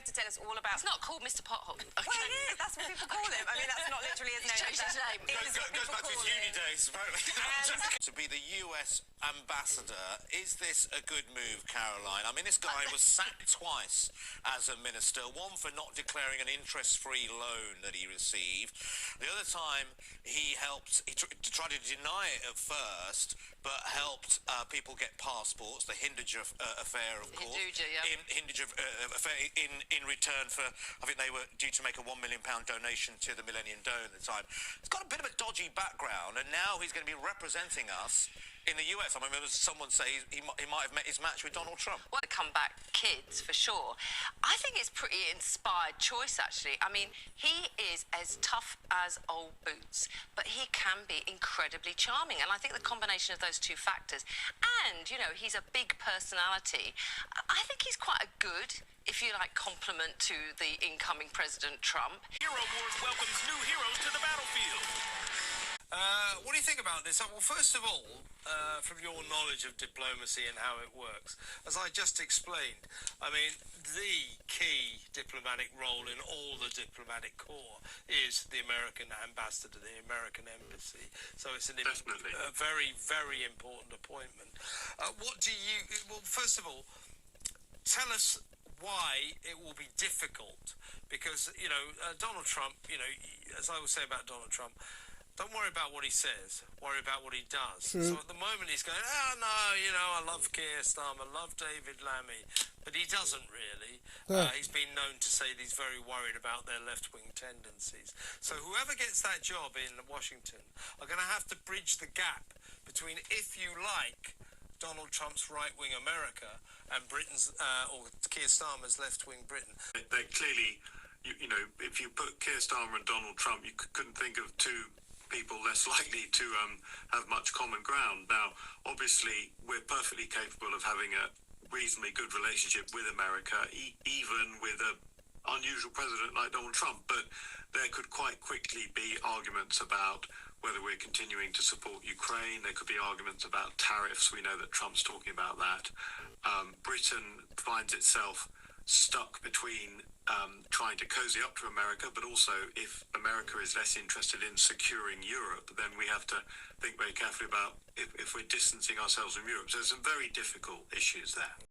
have to tell us all about... It's not called Mr. Pothole. Okay. Well, it is. That's what people call him. I mean, that's not literally his name. He's changed his name. Goes back to his uni days, apparently. To be the US ambassador, is this a good move, Caroline? I mean, this guy was sacked twice as a minister, one for not declaring an interest-free loan that he received. The other time, he tried to deny it at first, but helped people get passports, the Hindager affair, of course. Hindager, yeah. Hindager affair in return for, I think they were due to make a £1 million donation to the Millennium Dome at the time. It's got a bit of a dodgy background, and now he's going to be representing us in the US. I mean, there was someone say he might have met his match with Donald Trump. Well, comeback kids, for sure. I think it's pretty inspired choice, actually. I mean, he is as tough as old boots, but he can be incredibly charming. And I think the combination of those two factors, and, you know, he's a big personality, I think he's quite a good, if you like, compliment to the incoming President Trump. Hero Wars welcomes new heroes to the battlefield. What do you think about this? Well, first of all, from your knowledge of diplomacy and how it works, as I just explained, I mean, the key diplomatic role in all the diplomatic corps is the American ambassador, the American embassy. So it's a very, very important appointment. Well, first of all, tell us why it will be difficult, because, you know, Donald Trump, you know, as I would say about Donald Trump, don't worry about what he says, worry about what he does. So at the moment he's going, oh no, you know, I love Keir Starmer, I love David Lammy, but he doesn't really. He's been known to say that he's very worried about their left-wing tendencies. So whoever gets that job in Washington are going to have to bridge the gap between, if you like, Donald Trump's right-wing America and Britain's, or Keir Starmer's left-wing Britain. They clearly, you know, if you put Keir Starmer and Donald Trump, you couldn't think of two people less likely to have much common ground. Now, obviously, we're perfectly capable of having a reasonably good relationship with America, even with an unusual president like Donald Trump. But there could quite quickly be arguments about whether we're continuing to support Ukraine. There could be arguments about tariffs. We know that Trump's talking about that. Britain finds itself stuck between trying to cozy up to America, but also if America is less interested in securing Europe, then we have to think very carefully about if we're distancing ourselves from Europe. So there's some very difficult issues there.